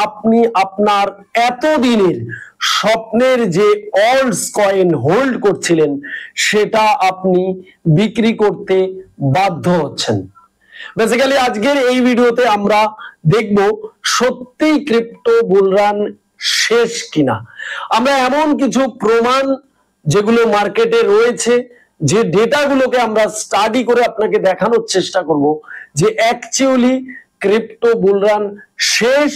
আপনি আপনার এতদিনের স্বপ্নের যে অল্টস কয়েন হোল্ড করছিলেন সেটা আপনি বিক্রি করতে বাধ্য হচ্ছেন। বেসিক্যালি আজকের এই ভিডিওতে আমরা দেখব সত্যিই ক্রিপ্টো বুলরান শেষ কিনা। আমরা এমন কিছু প্রমাণ যেগুলো মার্কেটে রয়েছে, যে ডেটাগুলোকে আমরা স্টাডি করে আপনাকে দেখানোর চেষ্টা করব যে অ্যাকচুয়ালি ক্রিপ্টো বুলরান শেষ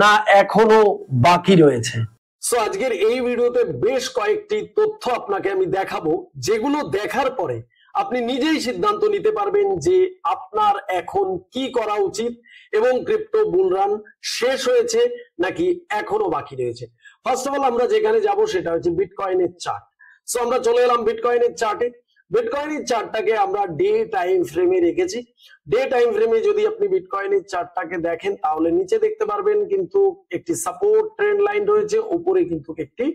না এখনো বাকি রয়েছে। সো আজকের এই ভিডিওতে বেশ কয়েকটি তথ্য আপনাকে আমি দেখাবো, যেগুলো দেখার পরে আপনি নিজেই সিদ্ধান্ত নিতে পারবেন যে আপনার এখন কি করা উচিত এবং ক্রিপ্টো বুলরান শেষ হয়েছে নাকি এখনো বাকি রয়েছে। ফার্স্ট অফ অল আমরা যেখানে যাব সেটা হচ্ছে বিটকয়েনের চার্ট। সো আমরা চলে এলাম বিটকয়েনের চার্টে। বিটকয়েনের চার্টটাকে আমরা ডে টাইম ফ্রেমে রেখেছি। ডে টাইম ফ্রেমে যদি আপনি বিটকয়েনের চার্টটাকে দেখেন তাহলে নিচে দেখতে পারবেন কিন্তু একটি সাপোর্ট ট্রেন্ড লাইন রয়েছে, উপরে কিন্তু একটি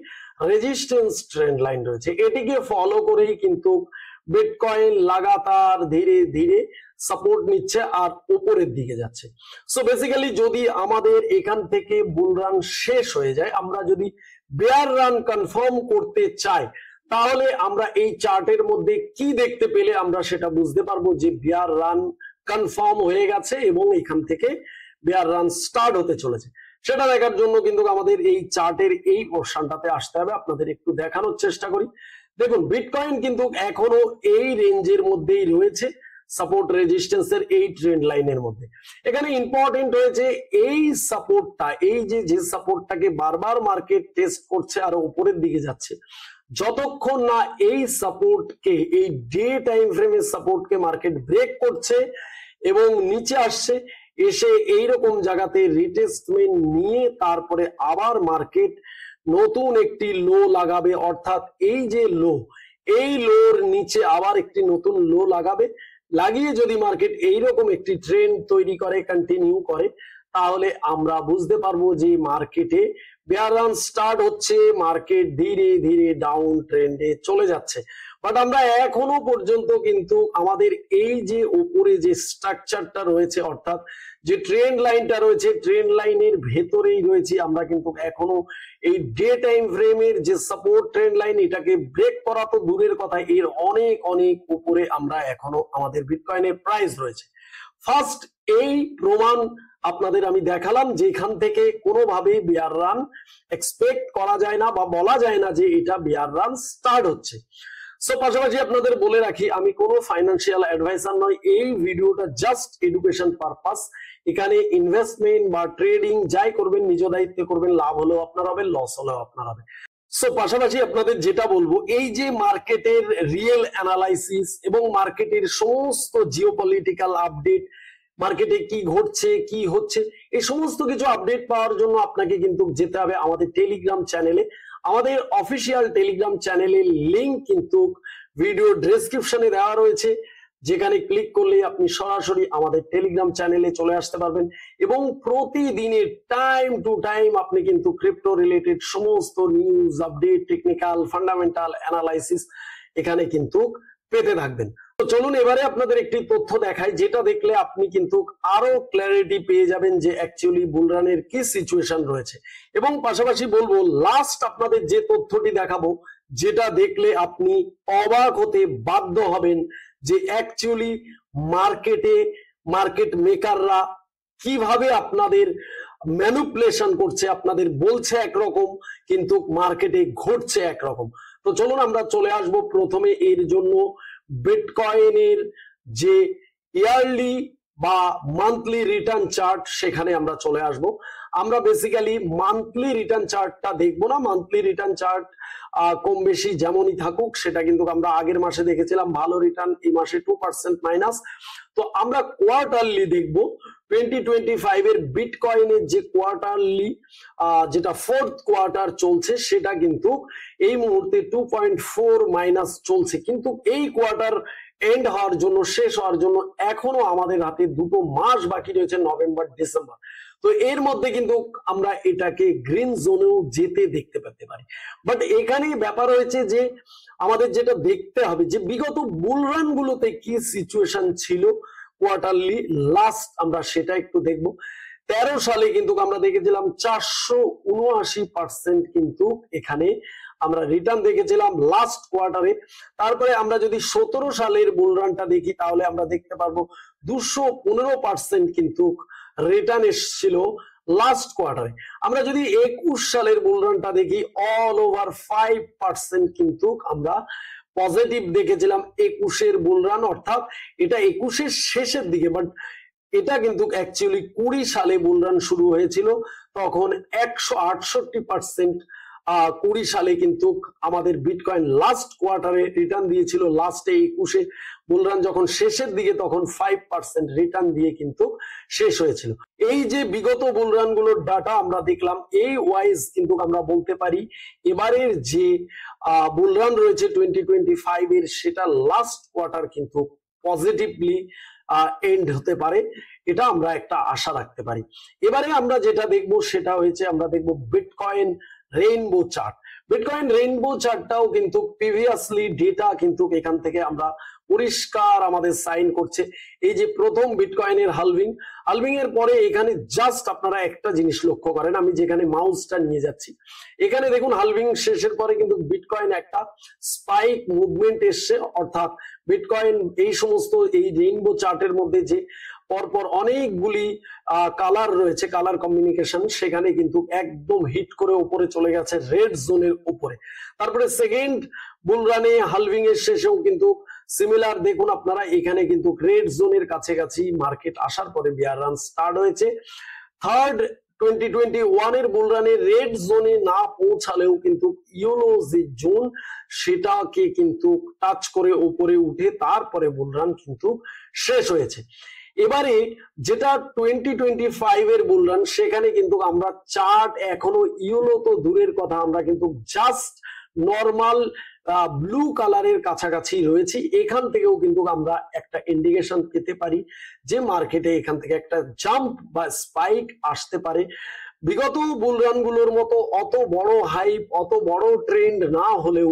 রেজিস্ট্যান্স ট্রেন্ড লাইন রয়েছে। এটিকে ফলো করেই কিন্তু বিটকয়েন লাগাতার ধীরে ধীরে সাপোর্ট নিচ্ছে আর উপরের দিকে যাচ্ছে। সো বেসিক্যালি যদি আমাদের এখান থেকে বুল রান শেষ হয়ে যায়, আমরা যদি বেয়ার রান কনফার্ম করতে চাই, তাহলে আমরা এই চার্টের মধ্যে কি দেখতে পেলে আমরা সেটা বুঝতে পারবো যে বেয়ার রান কনফার্ম হয়ে গেছে এবং এখান থেকে বেয়ার রান স্টার্ট হতে চলেছে। সেটা দেখার জন্য কিন্তু আমাদের এই চার্টের এই পোরশনটাতে আসতে হবে। আপনাদের একটু দেখানোর চেষ্টা করি। দেখুন বিটকয়েন কিন্তু এখনো এই রেঞ্জের মধ্যেই রয়েছে, সাপোর্ট রেজিস্ট্যান্সের এই ট্রেন্ড লাইনের মধ্যে। এখানে ইম্পর্টেন্ট হয়েছে এই সাপোর্টটা, এই যে সাপোর্টটাকে বারবার মার্কেট টেস্ট করছে আর উপরের দিকে যাচ্ছে, যতক্ষণ না এই সাপোর্টকে, এই ডে টাইম ফ্রেমের সাপোর্টকে মার্কেট ব্রেক করছে এবং নিচে আসছে, এসে এইরকম জায়গাতে রিটেস্টমেন্ট নিয়ে তারপরে আবার মার্কেট নতুন একটি লো লাগাবে, অর্থাৎ এই যে লো, এই লোর নিচে আবার একটি নতুন লো লাগাবে। লাগিয়ে যদি মার্কেট এইরকম একটি ট্রেন্ড তৈরি করে, কন্টিনিউ করে, তাহলে আমরা বুঝতে পারবো যে মার্কেটে বেয়ার রান স্টার্ট হচ্ছে, মার্কেট ধীরে ধীরে ডাউন ট্রেন্ডে চলে যাচ্ছে। বাট আমরা এখনো পর্যন্ত কিন্তু আমাদের এই যে উপরে যে স্ট্রাকচারটা রয়েছে, অর্থাৎ যে ট্রেন্ড লাইনটা রয়েছে, ট্রেন্ড লাইনের ভেতরেই রয়েছে। আমরা কিন্তু এখনো এই ডে টাইম ফ্রেমের যে সাপোর্ট ট্রেন্ড লাইন, এটাকে ব্রেক করা তো দূরের কথা, এর অনেক অনেক উপরে আমরা এখনো আমাদের বিটকয়েনের প্রাইস রয়েছে। ফার্স্ট এই প্রমাণ আপনাদের আমি দেখালাম যেখান থেকে কোনোভাবেই বেয়ার রান এক্সপেক্ট করা যায় না বা বলা যায় না যে এটা বেয়ার রান স্টার্ট হচ্ছে। সো পাশাপাশি আপনাদের বলে রাখি, আমি কোনো ফাইন্যান্সিয়াল অ্যাডভাইসার নয়, এই ভিডিওটা জাস্ট এডুকেশন পারপাস। এখানে ইনভেস্টমেন্ট বা ট্রেডিং যাই করবেন নিজ দায়িত্বে করবেন, লাভ হলেও আপনার হবে, লস হলেও আপনার হবে। সো পাশাপাশি আপনাদের যেটা বলবো, এই যে মার্কেটের রিয়েল অ্যানালাইসিস এবং মার্কেটের সমস্ত জিওপলিটিক্যাল আপডেট, মার্কেটে কি ঘটছে কি হচ্ছে, এই সমস্ত কিছু আপডেট পাওয়ার জন্য আপনাকে কিন্তু যেতে হবে আমাদের টেলিগ্রাম চ্যানেলে। আমাদের অফিসিয়াল টেলিগ্রাম চ্যানেলের লিংক কিন্তু ভিডিও ডেসক্রিপশনে দেওয়া রয়েছে, যেখানে ক্লিক করলে আপনি সরাসরি আমাদের টেলিগ্রাম চ্যানেলে চলে আসতে পারবেন এবং প্রতিদিনের টাইম টু টাইম আপনি কিন্তু ক্রিপ্টো রিলেটেড সমস্ত news, update, technical, fundamental analysis এখানে কিন্তু পেতে থাকবেন। তো চলুন এবারে আপনাদের একটি তথ্য দেখাই, যেটা দেখলে আপনি কিন্তু আরো ক্ল্যারিটি পেয়ে যাবেন যে অ্যাকচুয়ালি বুলরানের কি সিচুয়েশন রয়েছে। এবং পাশাপাশি বলবো লাস্ট আপনাদের যে তথ্যটি দেখাবো, যেটা দেখলে আপনি অবাক হতে বাধ্য হবেন যে অ্যাকচুয়ালি মার্কেট মেকাররা কিভাবে আপনাদের ম্যানিপুলেশন করছে, আপনাদের বলছে একরকম কিন্তু মার্কেটে ঘটছে একরকম। তো চলুন আমরা চলে আসব প্রথমে এর জন্য বিটকয়েনের যে ইয়ারলি বা মান্থলি রিটার্ন চার্ট, সেখানে আমরা চলে আসব। আমরা বেসিক্যালি মান্থলি রিটার্ন চার্টটা দেখবো না, মান্থলি রিটার্ন চার্ট কম বেশি যেমনই থাকুক, সেটা কিন্তু আমরা আগের মাসে দেখেছিলাম ভালো রিটার্ন, এই মাসে 2% মাইনাস। তো আমরা কোয়ার্টারলি দেখবো 2025 এর বিটকয়েনের যে কোয়ার্টারলি যেটা ফোর্থ কোয়ার্টার চলছে, সেটা কিন্তু এই মুহূর্তে 2.4 মাইনাস চলছে। কিন্তু এই কোয়ার্টার এন্ড হওয়ার জন্য, শেষ হওয়ার জন্য এখনো আমাদের হাতে 2 মাস বাকি রয়েছে, নভেম্বর ডিসেম্বর। তো এর মধ্যে কিন্তু আমরা এটাকে গ্রিন জোনেও যেতে দেখতে পেতে পারি। বাট এখানে ব্যাপার হয়েছে যে আমাদের যেটা দেখতে হবে যে বিগত বুলরান গুলোতে কি সিচুয়েশন ছিল কোয়ার্টারলি লাস্ট, আমরা সেটা একটু দেখবো। সালে কিন্তু আমরা দেখেছিলাম 479% কিন্তু এখানে আমরা রিটার্ন দেখেছিলাম লাস্ট কোয়ার্টারে। তারপরে আমরা যদি 17 সালের বুলরানটা দেখি তাহলে আমরা দেখতে পারবো 215% কিন্তু রিটার্ন এসেছিল লাস্ট কোয়ার্টারে। আমরা যদি 21 সালের বুলরানটা দেখি অল ওভার 5% কিন্তু আমরা পজিটিভ দেখেছিলাম 21-এর বুলরান, অর্থাৎ এটা 21-এর শেষের দিকে, বাট এটা কিন্তু অ্যাকচুয়ালি 20 সালে বুলরান শুরু হয়েছিল, তখন 168% 20 সালে কিন্তু আমাদের বিটকয়েন লাস্ট কোয়ার্টারে রিটার্ন দিয়েছিল। লাস্টে 21-এ বুলরান যখন শেষের দিকে তখন 5% রিটার্ন দিয়ে কিন্তু শেষ হয়েছিল। এই যে বিগত বুলরান গুলোর ডাটা আমরা দেখলাম, এই ওয়াইজ কিন্তু আমরা বলতে পারি এবারের যে বুলরান রয়েছে 2025 এর, সেটা লাস্ট কোয়ার্টার কিন্তু পজিটিভলি এন্ড হতে পারে, এটা আমরা একটা আশা রাখতে পারি। এবারে আমরা যেটা দেখবো সেটা হয়েছে আমরা দেখবো bitcoin rainbow chart. Bitcoin rainbow চার্টটাও কিন্তু প্রিভিয়াসলি ডেটা কিন্তু এখান থেকে আমরা পরিষ্কার আমাদের সাইন করছে। এই যে প্রথম বিটকয়েনের হালভিং এর পরে এখানে জাস্ট আপনারা একটা জিনিস লক্ষ্য করেন, আমি যেখানে মাউসটা নিয়ে যাচ্ছি এখানে দেখুন হালভিং শেষের পরে কিন্তু বিটকয়েন একটা স্পাইক মুভমেন্ট এসছে, অর্থাৎ বিটকয়েন এই সমস্ত এই রেইনবো চার্টের মধ্যে যে পরপর অনেকগুলি কালার রয়েছে, কালার কমিউনিকেশন, সেখানে কিন্তু একদম হিট করে উপরে চলে গেছে রেড জোনের উপরে। তারপরে সেকেন্ড বুলরানে হালভিং এর শেষেও কিন্তু সিমিলার দেখুন আপনারা, এখানে কিন্তু রেড জোনের কাছাকাছি মার্কেট আসার পরে বিয়ার রান স্টার্ট হয়েছে। থার্ড 2021 এর বুলরানে রেড জোনে না পৌঁছালেও কিন্তু ইয়েলো যে জোন সেটাকে কিন্তু টাচ করে উপরে উঠে তারপরে বুলরান কিন্তু শেষ হয়েছে। এবারে যেটা 2025 এর বুলরান, সেখানে কিন্তু আমরা চার্ট এখনো ইয়েলো তো দূরের কথা, আমরা কিন্তু জাস্ট নরমাল ব্লু কালারের কাছাকাছি রয়েছি। এখান থেকেও কিন্তু আমরা একটা ইন্ডিকেশন পেতে পারি যে মার্কেটে এখান থেকে একটা জাম্প বা স্পাইক আসতে পারে। বিগত বুলরান গুলোর মতো অত বড় হাইপ, অত বড় ট্রেন্ড না হলেও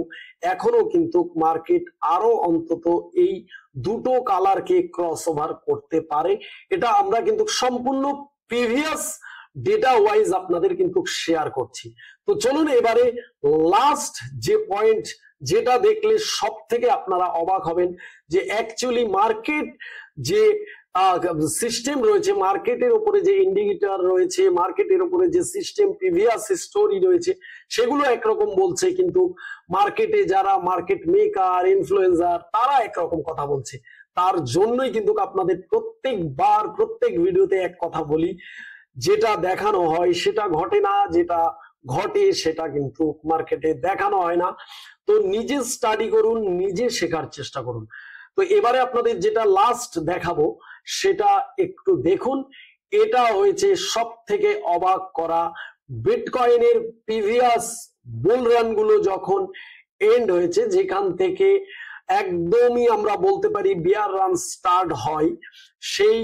এখনো কিন্তু মার্কেট আরো অন্তত এই দুটো কালারকে ক্রস ওভার করতে পারে। এটা আমরা কিন্তু সম্পূর্ণ প্রিভিয়াস ডেটা ওয়াইজ আপনাদের কিন্তু শেয়ার করছি। তো চলুন এবারে লাস্ট যে পয়েন্ট, যেটা দেখলে সব থেকে আপনারা অবাক হবেন যে অ্যাকচুয়ালি মার্কেট যে সিস্টেম রয়েছে, মার্কেটের উপরে যে ইন্ডিকেটর রয়েছে, মার্কেটের উপরে যে সিস্টেম প্রিভিয়াস হিস্টোরি রয়েছে, সেগুলো একরকম বলছে, কিন্তু মার্কেটে যারা মার্কেট মেকার ইনফ্লুয়েন্সার তারা একরকম কথা বলছে। তার জন্যই কিন্তু আপনাদের প্রত্যেকবার প্রত্যেক ভিডিওতে এক কথা বলি, যেটা দেখানো হয় সেটা ঘটে না, যেটা ঘটে সেটা কিন্তু মার্কেটে দেখানো হয় না। তো নিজে স্টাডি করুন, নিজে শেখার চেষ্টা করুন। তো এবারে আপনাদের যেটা লাস্ট দেখাবো সেটা একটু দেখুন। এটা হয়েছে সব থেকে অবাক করা, বিটকয়েনের প্রিভিয়াস বুলরান গুলো যখন এন্ড হয়েছে, যেখান থেকে একদমই আমরা বলতে পারি বিয়ার রান স্টার্ট হয়, সেই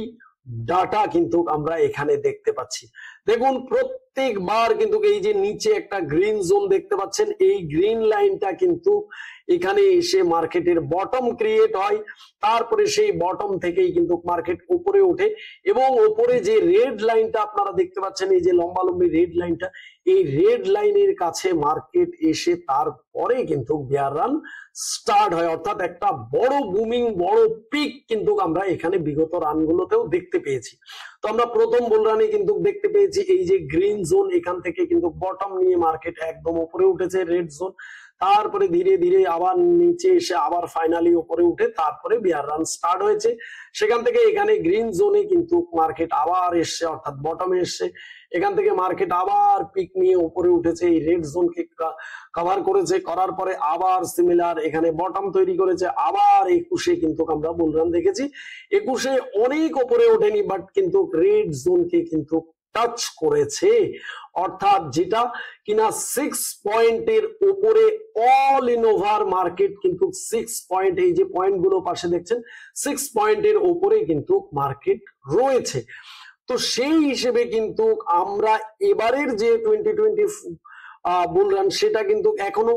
ডাটা কিন্তু আমরা এখানে দেখতে পাচ্ছি। দেখুন প্রত্যেকবার কিন্তু এই যে নিচে একটা গ্রিন জোন দেখতে পাচ্ছেন, এই গ্রিন লাইনটা কিন্তু এখানে এসে মার্কেটের বটম ক্রিয়েট হয়, তারপরে সেই বটম থেকেই কিন্তু মার্কেট উপরে ওঠে, এবং উপরে যে রেড লাইনটা আপনারা দেখতে পাচ্ছেন, এই যে লম্বা লম্বি রেড লাইনটা, এই রেড লাইনের কাছে মার্কেট এসে তারপরে কিন্তু বিয়ার রান স্টার্ট হয়, অর্থাৎ একটা বড় বুমিং, বড় পিক কিন্তু আমরা এখানে বিগত রানগুলোতেও দেখতে পেয়েছি। তো আমরা প্রথম বুলরানে কিন্তু দেখতে পেয়েছি এই যে গ্রিন জোন, এখান থেকে কিন্তু বটম নিয়ে মার্কেট একদম উপরে উঠেছে রেড জোন, তারপরে ধীরে ধীরে আবার নিচে এসে আবার ফাইনালি উপরে উঠে তারপরে বিয়ার রান স্টার্ট হয়েছে। সেখান থেকে এখানে গ্রিন জোনে কিন্তু মার্কেট আবার এসছে, অর্থাৎ বটমে এসছে, এখান থেকে মার্কেট আবার পিক নিয়ে উপরে উঠেছে, এই রেড জোনকে কভার করেছে, করার পরে আবার সিমিলার এখানে বটম তৈরি করেছে, আবার 21-এ কিন্তু আমরা বুলরান দেখেছি। 21-এ অনেক উপরে ওঠেনি, বাট কিন্তু রেড জোনকে কিন্তু টাচ করেছে, অর্থাৎ যেটা কিনা 6 পয়েন্টের উপরে অল ইন ওভার মার্কেট কিন্তু 6 পয়েন্ট, এই যে পয়েন্ট গুলো পাশে দেখছেন 6 পয়েন্টের উপরে কিন্তু মার্কেট রয়েছে। তো সেই হিসেবে কিন্তু আমরা এবারের যে 2020 বুলরান সেটা কিন্তু এখনো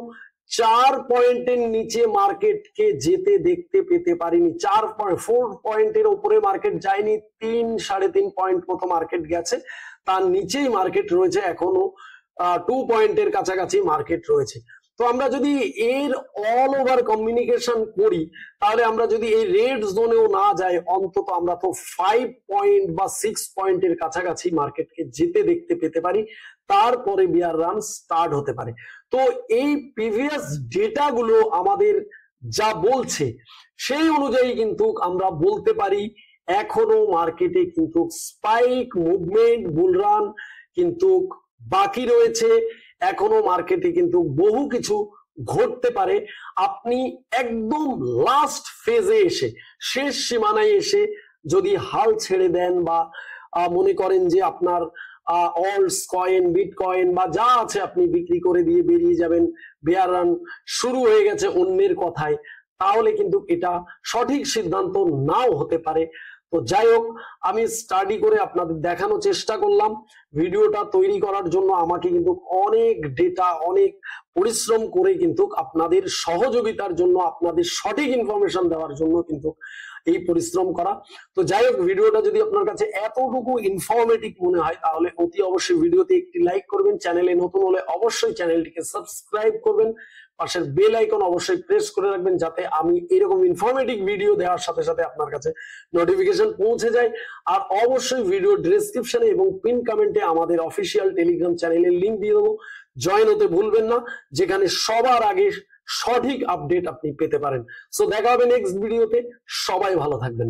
4 পয়েন্টের নিচে মার্কেটকে যেতে দেখতে পেতে পারিনি। 4 পয়েন্টের উপরে মার্কেট যায়নি, 3-3.5 পয়েন্ট মতো মার্কেট গেছে, তার নিচেই মার্কেট রয়েছে এখনো 2 পয়েন্টের কাছাকাছি মার্কেট রয়েছে। তো আমরা যদি এর অল ওভার কমিউনিকেশন করি, তাহলে আমরা যদি এই রেড জোনেও না যাই, অন্তত আমরা তো 5 পয়েন্ট বা 6 পয়েন্টের কাছাকাছি মার্কেটকে যেতে দেখতে পেতে পারি, তারপরে বিয়ার রান স্টার্ট হতে পারে। তো এই প্রিভিয়াস ডেটাগুলো আমাদের যা বলছে সেই অনুযায়ী কিন্তু আমরা বলতে পারি এখনো মার্কেটে কিন্তু স্পাইক মুভমেন্ট বুলরান কিন্তু বাকি রয়েছে, এখনো মার্কেটে কিন্তু বহু কিছু ঘটতে পারে। আপনি একদম লাস্ট ফেজে এসে, শেষ সীমানায় এসে যদি হাল ছেড়ে দেন বা মনে করেন যে আপনার অলস কয়েন, বিটকয়েন বা যা আছে আপনি বিক্রি করে দিয়ে বেরিয়ে যাবেন, বেয়ার রান শুরু হয়ে গেছে অন্যের কথায়, তাহলে কিন্তু এটা সঠিক সিদ্ধান্ত নাও হতে পারে। তো যাই হোক, আমি স্টাডি করে আপনাদের দেখানোর চেষ্টা করলাম। ভিডিওটা তৈরি করার জন্য আমাকে কিন্তু অনেক ডেটা, অনেক পরিশ্রম করে কিন্তু আপনাদের সহযোগিতার জন্য, আপনাদের সঠিক ইনফরমেশন দেওয়ার জন্য কিন্তু এই পরিশ্রম করা। তো যাই হোক, ভিডিওটা যদি আপনার কাছে এতটুকু ইনফরমেটিভ মনে হয়, তাহলে অতি অবশ্যই ভিডিওতে একটি লাইক করবেন। চ্যানেলে নতুন হলে অবশ্যই চ্যানেলটিকে সাবস্ক্রাইব করবেন, পাশের বেল আইকন অবশ্যই প্রেস করে রাখবেন, যাতে আমি এরকম ইনফরমেটিভ ভিডিও দেওয়ার সাথে সাথে আপনার কাছে নোটিফিকেশন পৌঁছে যায়। আর অবশ্যই ভিডিও ডেসক্রিপশনে এবং পিন কমেন্টে আমাদের অফিসিয়াল টেলিগ্রাম চ্যানেলের লিংক দিয়ে দেবো, জয়েন হতে ভুলবেন না, যেখানে সবার আগে সঠিক আপডেট আপনি পেতে পারেন। সো দেখা হবে নেক্সট ভিডিওতে, সবাই ভালো থাকবেন।